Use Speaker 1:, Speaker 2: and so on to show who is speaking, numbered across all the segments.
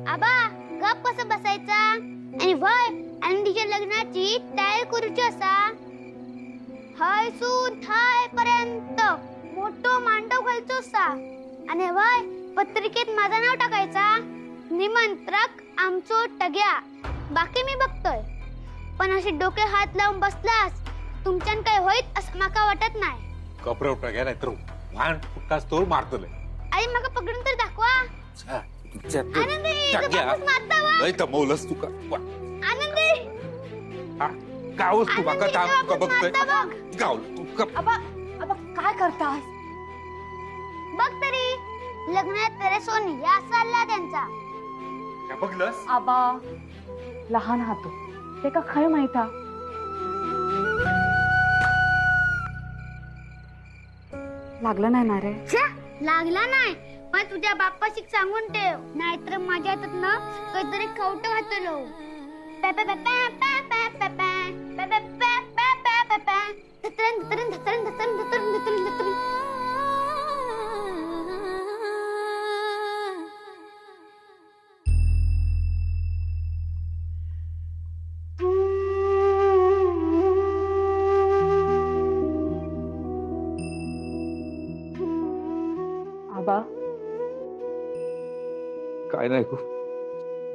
Speaker 1: आबा गप कसं बसायचा आणि वय आनंदीच्या लग्नाची तयारी करूची असा हाय सून थाय पर्यंत मोठो मांडव घालचो असा आणि वय पत्रिकेत माझं नाव टाकायचा निमंत्रक आमचो टग्या बाकी मी बघतोय पण अशी डोके हात लावून बसलास तुमच्यान काय होईत असं माका वाटत नाही
Speaker 2: कपडे टग्या नाही तर वाहन फुटकास तोर मारतले
Speaker 1: आई माका पकडून तर दाखवा आनंदी
Speaker 2: लय तमवलंस तू का
Speaker 1: आनंदी
Speaker 2: गावस तू माका का बघतोय गाव तू
Speaker 3: आबा आबा काय करतास
Speaker 1: बघ तरी लग्नात तेरे सोनी या चालला त्यांचा
Speaker 2: काय बघलंस
Speaker 3: आबा लहान हातो ते का खरं माहिता लागलं नाही ना रे
Speaker 1: लागला नाही पण तुझ्या बाप्पाशी सांगून ठेव नाहीतर माझ्या हातात ना काहीतरी खवट घातलो
Speaker 3: आबा
Speaker 2: काय नाही गो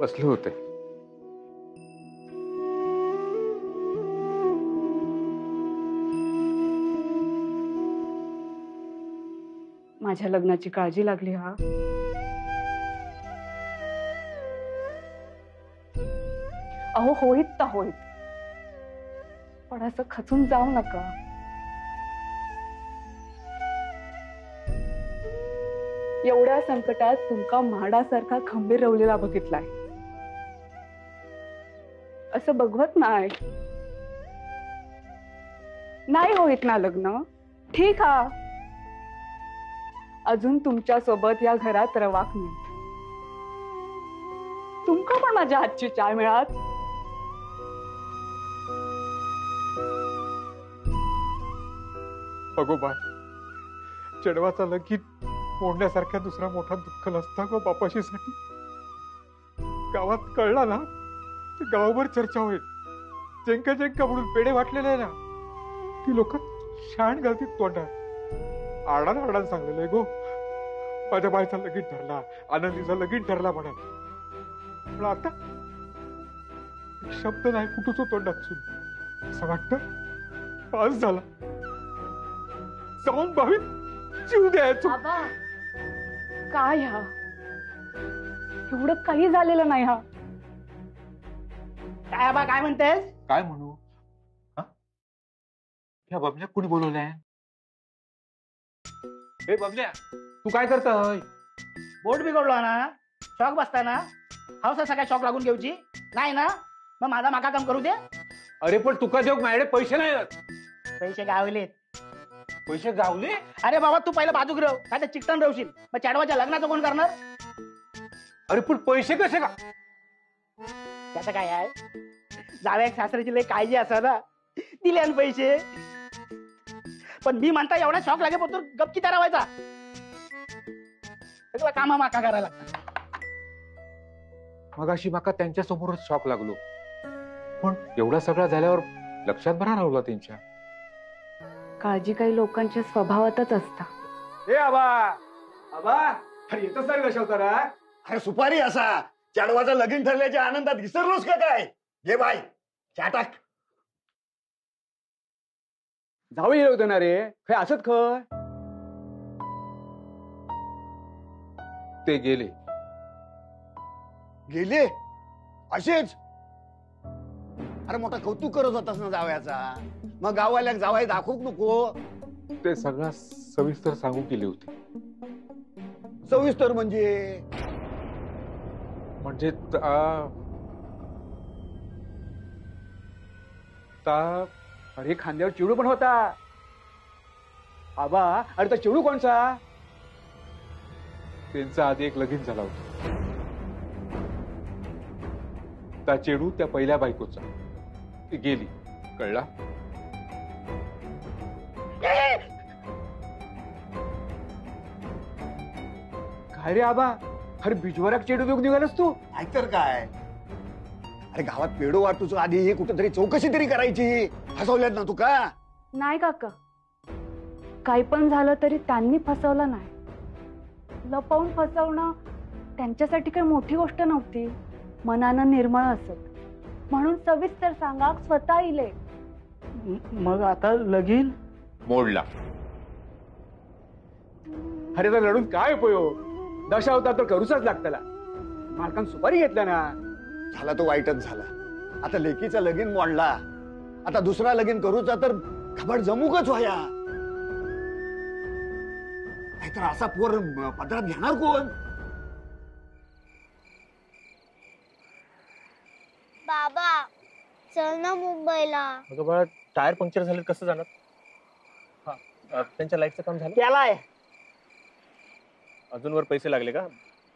Speaker 2: बसले होते
Speaker 3: माझ्या लग्नाची काळजी लागली हा अहो होईत तर होईत पण असं खचून जाऊ नका एवढ्या संकटात तुमका म्हाडासारखा खंबीर रवलेला बघितलाय असं बघवत नाही होईत ना लग्न ठीक हा अजून तुमच्या सोबत या घरात रवाक नाही तुमका पण माझ्या हातची चाय मिळात
Speaker 2: भगोबा चढवाचा लगीन मोडण्यासारख्या दुसरा मोठा दुःख नसता गो बापाशीसाठी गावात कळला ना तर गावभर चर्चा होईल जेंका जेंका म्हणून पेढे वाटलेले आहे ना ती लोक शाण घालतील तोंडात आरडान आरडान सांगलेलं गो माझ्या बाईचा लगीन ठरला आनंदीचा लगीन ठरला म्हणा पण आता एक शब्द नाही कुठूच तोंडात सुन असं वाटतं पास झाला जाऊन भावी जीव द्यायचो
Speaker 3: आबा काय हा एवढं काही झालेलं नाही हा
Speaker 4: काय आबा काय म्हणतेस
Speaker 2: काय म्हणू ह्या बबल्या कुणी बोलवलंय हे बबल्या तू काय करतोय
Speaker 4: बोट बिघडलो ना शॉक बसताना हौसा सगळ्या शॉक लागून घेऊची नाही ना मग माझा माका काम करू दे
Speaker 2: अरे पण तुका देऊ माझ्याकडे पैसे नाही
Speaker 4: पैसे गावलेत
Speaker 2: पैसे गावले
Speaker 4: अरे बाबा तू पहिला बाजूक राहू काय तर चिकटन राहशील मग चॅडवाच्या लग्नाचं कोण करणार
Speaker 2: अरे पण पैसे कसे का
Speaker 4: त्याचं काय आहे जाव्या सासऱ्याची लय काळजी असा ना दिले पैसे पण मी म्हणता एवढा शॉक लागे पण गपकी तरावायचा सगळं कामा माका करायला
Speaker 2: मग अशी माका त्यांच्या समोरच शॉक लागलो पण एवढा सगळा झाल्यावर लक्षात बरा राहिला त्यांच्या
Speaker 3: काळजी काही लोकांच्या स्वभावातच असता
Speaker 5: ए आबा आबा अरे येतच नाही कशा होता अरे सुपारी असा चाडवाचा लगीन ठरल्याच्या आनंदात विसरलोस का काय ये बाय चाटाक
Speaker 6: जाऊ येऊ होतं ना रे हे असत खय
Speaker 2: ते गेले
Speaker 5: गेले असेच अरे मोठा कौतुक करत होतास ना जावयाचा मग गाववाल्याक जावाय दाखवूक नको
Speaker 2: ते सगळं सविस्तर सांगू केले होते
Speaker 5: सविस्तर म्हणजे
Speaker 6: अरे खांद्यावर चिवडू पण होता आबा अरे तो चिवडू कोणचा
Speaker 2: त्यांचा आधी एक लगीन झाला होता त्या चेडू त्या पहिल्या बायकोचा ती गेली कळला
Speaker 6: काय रे आबा, अरे बिजवाराक चेडू देऊ निघालस तू?
Speaker 5: नाहीतर काय, अरे गावात पेडो वाटूचो आधी ही कुठेतरी चौकशी तरी करायची. फसवल्यात ना तू का?
Speaker 3: नाही काका, काही पण झालं तरी त्यांनी फसवलं नाही. लपवून फसवणं त्यांच्यासाठी काही मोठी गोष्ट नव्हती. मनानं निर्मळ असत म्हणून सविस्तर सांगा, स्वतः इले.
Speaker 4: मग आता लगीन
Speaker 2: मोडला.
Speaker 6: अरे तर रडून काय उपयोग? दशावतार तर करूचाच लागतला. मालकान सुपारी घेतला ना.
Speaker 5: झाला तो वाईटच झाला. आता लेकीचा लगीन मोडला, आता दुसरा लगीन करूचा तर खबर जमूकच व्हाया. नाहीतर असा पोर पदरात घेणार कोण?
Speaker 1: बाबा चल ना मुंबईला.
Speaker 7: अगं बाळा, टायर पंक्चर झाले कसं जाणार? हा, त्यांच्या लाईटचं काम झालं?
Speaker 4: केलाय.
Speaker 7: अजून वर पैसे लागले का?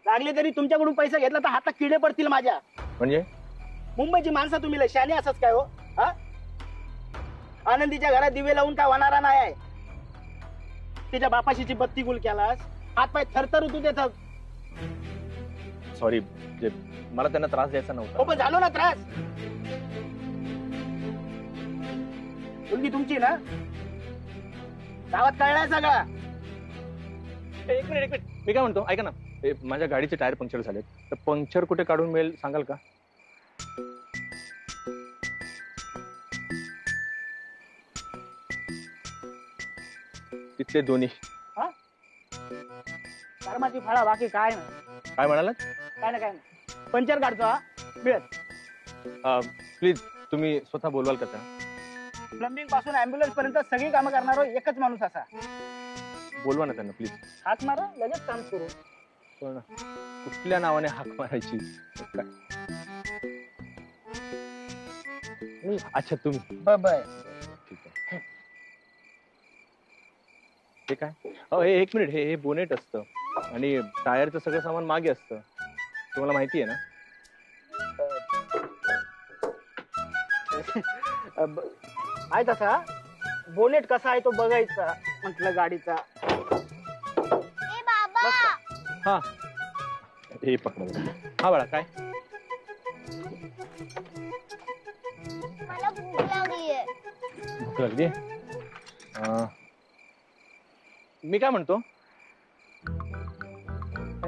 Speaker 4: लागले तरी तुमच्याकडून पैसा घेतला तर हातात किडे पडतील माझ्या.
Speaker 7: म्हणजे
Speaker 4: मुंबईची माणसं तुम्ही लय शाने असच काय हो? हा? आनंदीच्या घरात दिवे लावून काय होणारा नाही आहे. तिच्या बापाशीची बत्ती गुल केलास, हातपाय थरथर उतू देतात.
Speaker 7: सॉरी, मला त्यांना त्रास द्यायचा नव्हता.
Speaker 4: हो पण झालो ना त्रास. मुलगी तुमची ना, गावात कळलाय सगळा.
Speaker 7: एक मिनिट, मी काय म्हणतो ऐका ना, माझ्या गाडीचे टायर पंक्चर झाले, तर पंक्चर कुठे काढून मिळेल सांगाल का? तिथले दोन्ही.
Speaker 4: कर्माची फळा, बाकी काय ना.
Speaker 7: काय म्हणालात?
Speaker 4: काय ना पंचर काढतो हा, मिळत.
Speaker 7: प्लीज तुम्ही स्वतः बोलवाल का त्या?
Speaker 4: प्लंबिंग पासून अँब्युलन्स पर्यंत सगळी कामं करणारा एकच माणूस असा.
Speaker 7: बोलवा ना त्यांना प्लीज.
Speaker 4: हात मारा, लगेच काम सुरू.
Speaker 7: हो ना, कुठल्या नावाने हाक मारायची? अच्छा तुम्ही.
Speaker 4: बाय.
Speaker 7: ठीक आहे. हे काय? एक मिनिट, हे बोनेट असतं आणि टायरचं सगळं सामान मागे असतं, तुम्हाला माहिती आहे ना?
Speaker 4: आहे तसा. बोनेट कसा आहे तो बघायचा म्हटलं गाडीचा.
Speaker 1: ए बाबा
Speaker 7: हा, हे पकड. हा बाळा, काय?
Speaker 1: मला भूक लागलीये.
Speaker 7: भूक लागली? मी काय म्हणतो,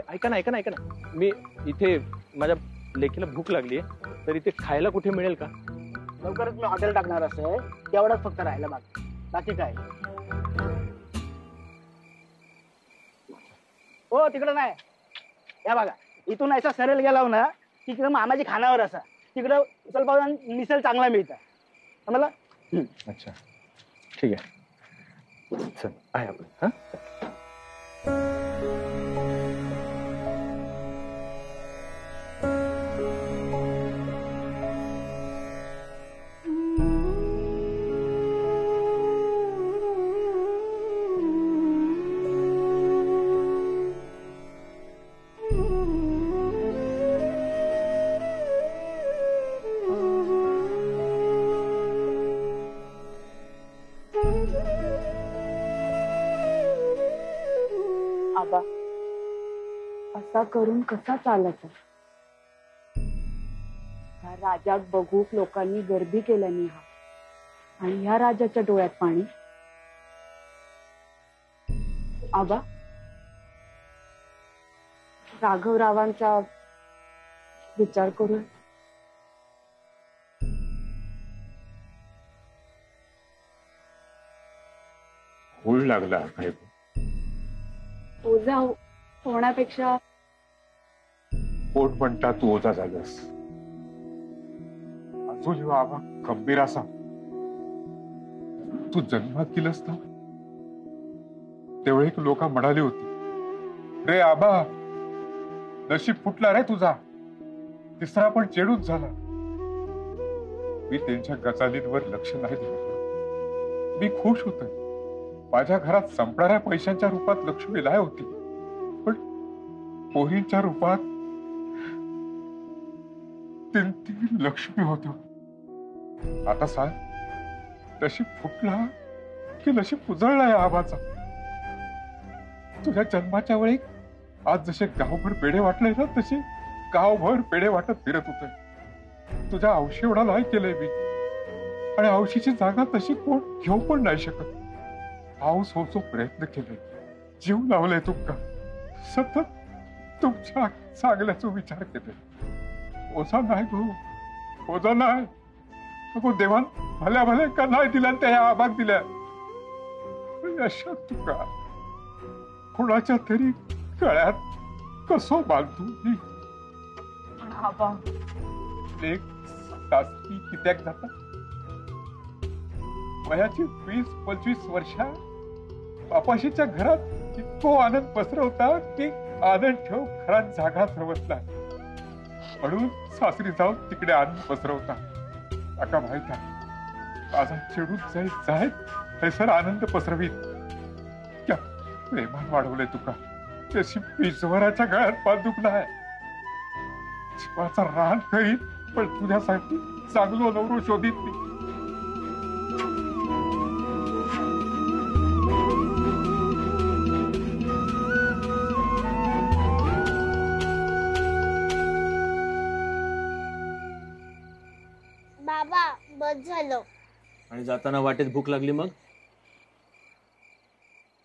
Speaker 7: ऐका ना, मी इथे माझ्या लेकीला भूक लागली, तर इथे खायला कुठे मिळेल का?
Speaker 4: लवकरच मी हॉटेल टाकणार असेल, तेवढंच फक्त राहिलं बाकी काय. हो तिकडं नाही. या बघा, इथून असा सरळ गेला ना, तिकडं मामाची खानावर असा, तिकडं उचल पाऊन मिसल चांगला मिळतं मला.
Speaker 7: अच्छा ठीक आहे, चल आहे आपण. हा,
Speaker 3: आबा असा करून कसा चालायचा? ह्या राजाक बघूक लोकांनी गर्दी केल्यानी हा, आणि ह्या राजाच्या डोळ्यात पाणी. आबा राघवरावांचा विचार करून
Speaker 2: होळ लागला.
Speaker 3: ओझा होण्यापेक्षा
Speaker 2: पोट म्हणता तू ओझा झालास. अजून आबा खंबीर असा तू जन्मात गेलस ना, तेवढे लोक म्हणाली होती, रे आबा नशीब फुटला रे तुझा, तिसरा पण चेडूच झाला. मी त्यांच्या गजालींवर लक्ष नाही दिलं. मी खुश होतोय. माझ्या घरात संपणाऱ्या पैशांच्या रूपात लक्ष्मी लाय होती, पण पोरींच्या रूपात ती लक्ष्मी होत. आता सांग, नशीब फुटला की नशीब उजळला या आबाचा? तुझ्या जन्माच्या वेळी आज जसे गावभर पेढे वाटले ना तसे गावभर पेढे वाटत फिरत होते. तुझ्या औशी एवढा नाही केलंय मी, आणि औशीची जागा तशी कोण घेऊ पण नाही शकत. हाऊस होतो प्रयत्न केले, जीव लावलाय तुमका, सतत तुमच्या चांगल्याचा विचार केले. ओझा नाही गो, ओझा नाही. अगो देवान भल्या भल्या का नाही दिल्या त्या आबाग दिल्या. अशा तुका कोणाच्या तरी गळ्यात कसो बांधू मी.
Speaker 3: आबा
Speaker 2: एक सासरी कित्याक जातात. वयाची 20-25 वर्षा बापाशीच्या घरात इतको आनंद पसरवता की आनंद ठेव घरात जागा सर्वतला, म्हणून सासरी जाऊन तिकडे आनंद पसरवता. काका माहित आहे, माझा चिडून जाय हैसर आनंद पसरवीत. क्या प्रेमान वाढवलंय तुका, तशी पिसवराच्या गळ्यात बांधूक नाही. जीवाचा रान करीत पण तुझ्यासाठी चांगलो नवरो शोधित मी.
Speaker 1: बाबा बस झालं.
Speaker 7: आणि जाताना वाटेत भूक लागली मग?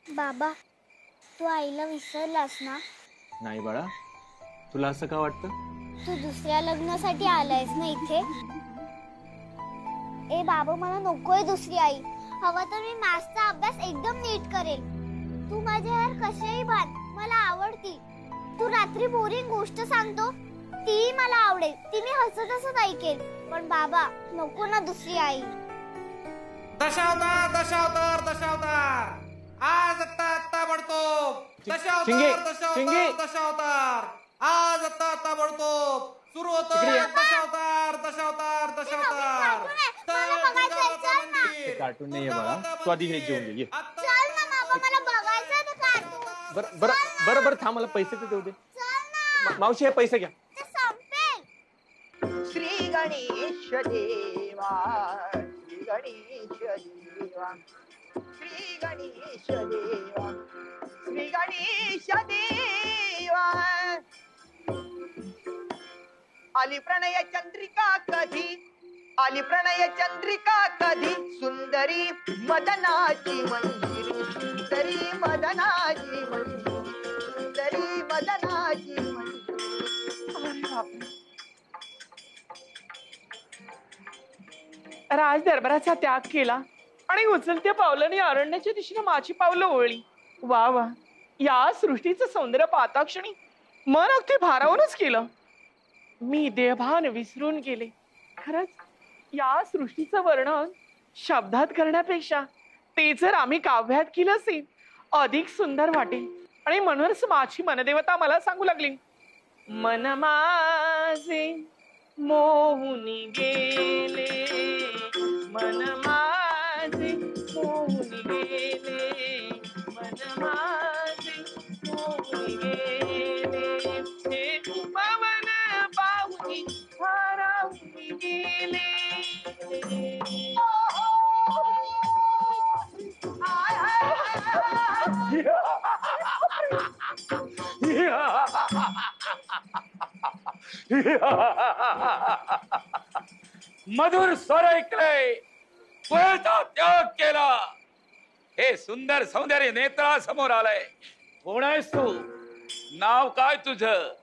Speaker 1: बाबा तू आईला विसरलास ना?
Speaker 7: नाही बाळा, तुला असं का वाटतं?
Speaker 1: तू दुसऱ्या लग्नासाठी आलायस ना इथे? ए बाबा, मला नकोय दुसरी आई. हवा तर मी मॅथ्सचा अभ्यास एकदम नीट करेल. तू माझे हार कसेही बांध, मला आवडती. तू रात्री बोरिंग गोष्ट सांगतो ती मला आवडेल, ती मी हसत हसत ऐकेल. पण बाबा नको ना दुसरी आई.
Speaker 8: दशावतार दशावतार दशावतार, आज आत्ता बढतो. दशावतार दशावतार दशावतार, आज आत्ता बढतो. सुरू होतो दशावतार दशावतार दशावतार.
Speaker 7: कार्टून नाहीये बाळा, तू आधी हे जेवून घे.
Speaker 1: चल ना बाबा, मला बघायचं ते कार्टून.
Speaker 7: बरं बरं बरं बरं थांब, मला पैसे तर देऊ दे. मावशी हे पैसे घ्या.
Speaker 1: ते संपेल.
Speaker 9: श्री गणेश देवा, श्री गणेश देवा, श्री गणेश देवा, श्री गणेश देवा. आली प्रणय चंद्रिका कधी, आली प्रणय चंद्रिका कधी, सुंदरी मदनाची मंदिर, सुंदरी मदनाची मंदिर, सुंदरी मदनाची मंदिर.
Speaker 10: राज दरबाराचा त्याग केला आणि उचलत्या पावलाने अरण्याच्या दिशेने माझी पावलं ओळली. वा वा, या सृष्टीचं सौंदर्य पाहताक्षणी मन अगदी भारावूनच केलं. मी देहभान विसरून गेले. खरंच या सृष्टीचं वर्णन शब्दात करण्यापेक्षा ते जर आम्ही काव्यात केलं असेल अधिक सुंदर वाटेल. आणि म्हणूनच माझी मनदेवता मला सांगू लागली, मन माझे मोहुनी गेले, मन माझे मोहुनी गेले, मन माझे मोहुनी गेले, हे पवन पाहुनी भारावून गेले.
Speaker 8: मधुर स्वर ऐकले, तुझा त्याग केला, हे सुंदर सौंदर्य नेत्रासमोर आलंय. कोण आहेस तू? नाव काय तुझं?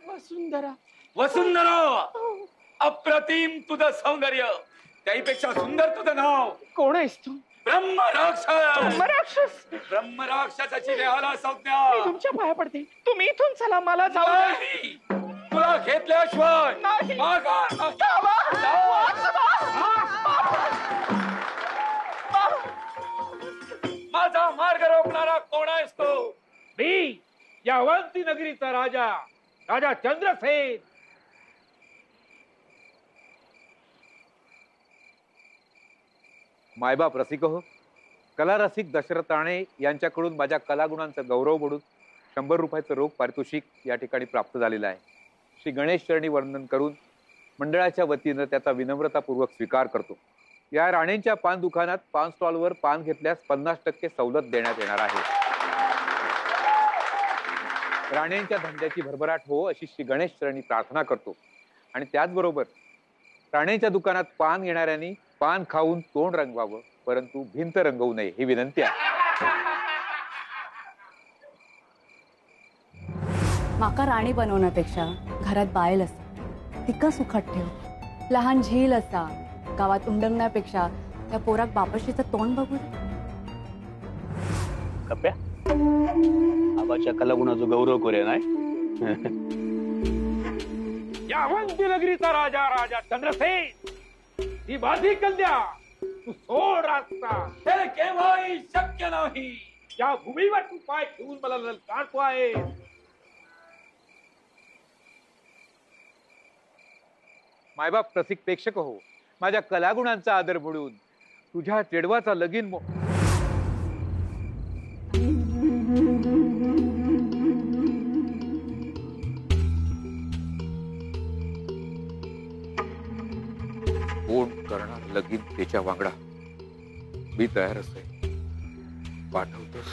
Speaker 10: वसुंधरा.
Speaker 8: वसुंधरा, अप्रतिम तुझं सौंदर्य, त्याहीपेक्षा सुंदर तुझं नाव.
Speaker 10: कोण आहेस तू?
Speaker 8: ब्रह्मराक्षस.
Speaker 10: ब्रह्मराक्षस.
Speaker 8: ब्रह्मराक्षसाची देहाला संज्ञा.
Speaker 10: मी तुमच्या पाया पडते, तुम्ही इथून चला, मला जाऊ द्या.
Speaker 8: तुला घेतल्याशिवाय
Speaker 10: नाही.
Speaker 8: माझा मार्ग रोखणारा कोण आहेस तो?
Speaker 6: मी या अवंती नगरीचा राजा, राजा चंद्रसेन.
Speaker 11: मायबाप रसिक हो, कला रसिक दशरथ राणे यांच्याकडून माझ्या कलागुणांचा गौरव म्हणून 100 रुपयाचं रोख पारितोषिक या ठिकाणी प्राप्त झालेलं आहे. श्री गणेश चरणी वर्णन करून मंडळाच्या वतीनं त्याचा विनम्रतापूर्वक स्वीकार करतो. या राणेंच्या पान दुकानात पान स्टॉलवर पान घेतल्यास 50% सवलत देण्यात येणार आहे. राणेंच्या धंद्याची भरभराट हो अशी श्री गणेश चरणी प्रार्थना करतो. आणि त्याचबरोबर राणेंच्या दुकानात पान घेणाऱ्यांनी पान खाऊन तोंड रंगवावं, परंतु भिंत रंगवू नये ही विनंती आहे.
Speaker 3: माका राणी बनवण्यापेक्षा घरात बायल असा तिका सुखात ठेव. लहान झील असा गावात उंडंगण्यापेक्षा त्या पोराक बापाशीचं तोंड बघू दे.
Speaker 4: कप्या आबाच्या कलागुणाचा गौरव करूया नाही.
Speaker 8: यावंती नगरीचा राजा राजा चंद्रसेन ही माझी कन्या तू सोड रास्ता. हे केव्हाही शक्य नाही. या भूमीवर तू पाय ठेवून मला ललकारतो आहे.
Speaker 11: मायबाप रसिक प्रेक्षक हो, माझ्या कलागुणांचा आदर म्हणून तुझ्या चेडवाचा लगीन कोण करणार लगीन त्याच्या वांगडा. मी तयारच आहे. पाठवतोस?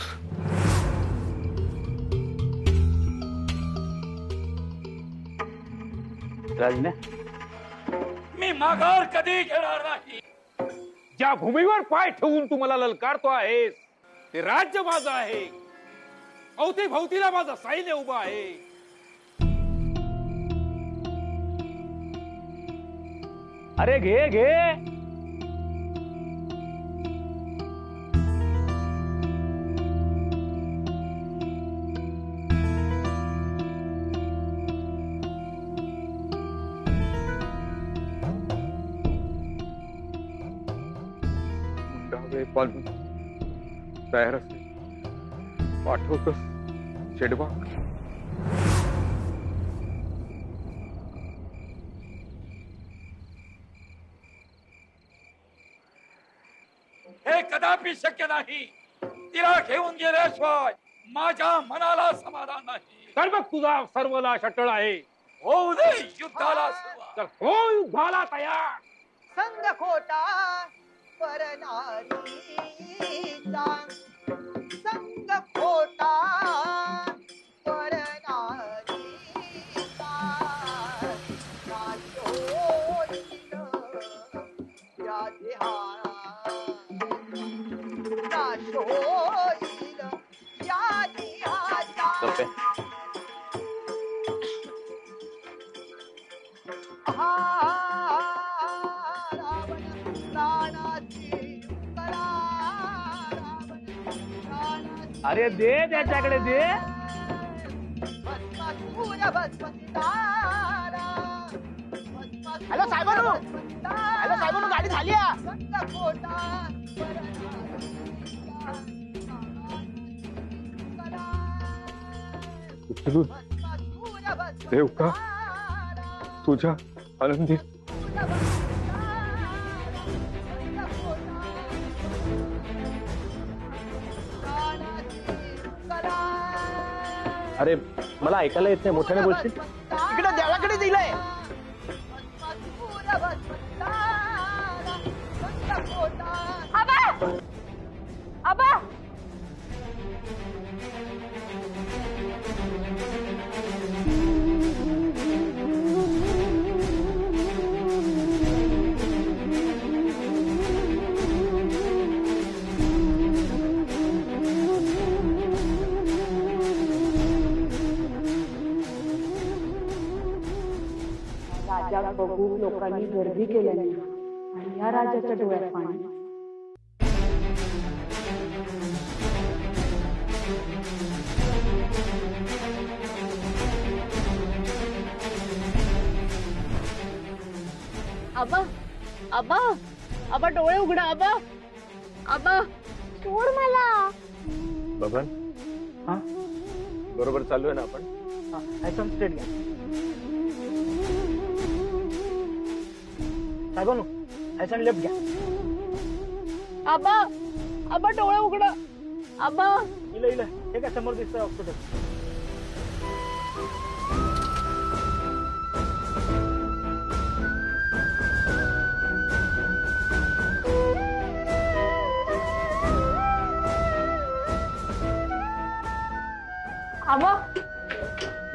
Speaker 4: राजने
Speaker 8: मी माघार कधी घेणार नाही. ज्या भूमीवर पाय ठेवून तू मला ललकारतो आहेस ते राज्य माझं आहे. अवतीभवतीला माझं सैन्य उभं आहे.
Speaker 4: अरे घे घे.
Speaker 11: पालून तयार असते. पाठवतोस चेडवा?
Speaker 8: हे कदापि शक्य नाही. तिला घेऊन गेल्याशिवाय माझ्या मनाला समाधान नाही. तर मग तुझा सर्वला शटळ आहे. होऊ दे युद्धाला सुरुवात. तर हो युद्धाला तयार.
Speaker 9: संग खोटा परनारीचा संग खोटा परनारीचा नाशोईल या देहाचा नाशोईल या देहाचा.
Speaker 4: अरे दे त्याच्याकडे दे.
Speaker 9: हॅलो साहेबांनो, हॅलो साहेबांनो, गाडी झाली आहे.
Speaker 2: देव का तुझ्या आनंदी
Speaker 4: अरे मला ऐकायला येत नाही. मोठ्याने बोलशील?
Speaker 9: इकडे देवाकडे दिलंय.
Speaker 3: आबा आबा राजा बघू लोकांनी गर्दी केल्याने आणि या राजाच्या डोळ्यात पाणी. आबा आबा आबा डोळे उघडा. आबा आबा
Speaker 1: सोड मला.
Speaker 4: बबन हा बरोबर चालू आहे ना आपण? स्ट्रेट घ्या. साहेबांनो ह्याचा लेफ्ट घ्या.
Speaker 3: आबा आबा डोळे उघडा. आबा
Speaker 4: इला इला हे काय समोर दिसतंय हॉस्पिटल.
Speaker 3: आबा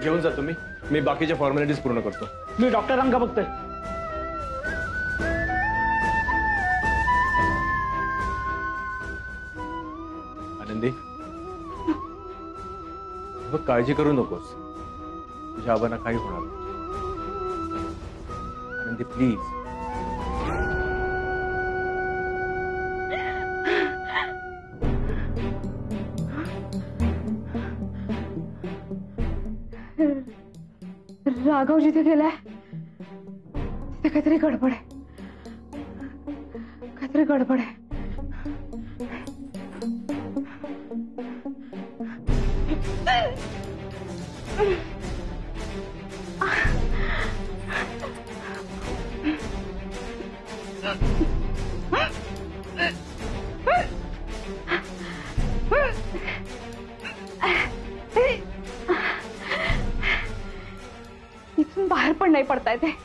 Speaker 7: घेऊन जा तुम्ही, मी बाकीच्या फॉर्मॅलिटीज पूर्ण करतो.
Speaker 4: मी डॉक्टरांका बघतोय.
Speaker 7: आनंदी, बघ काळजी करू नकोस, तुझ्या आबांना काही होणार नाही. आनंदी प्लीज.
Speaker 3: राघव जिथे गेलाय तिथे काहीतरी गडबड आहे, काहीतरी गडबड आहे. इथून बाहेर पण नाही पडता येते.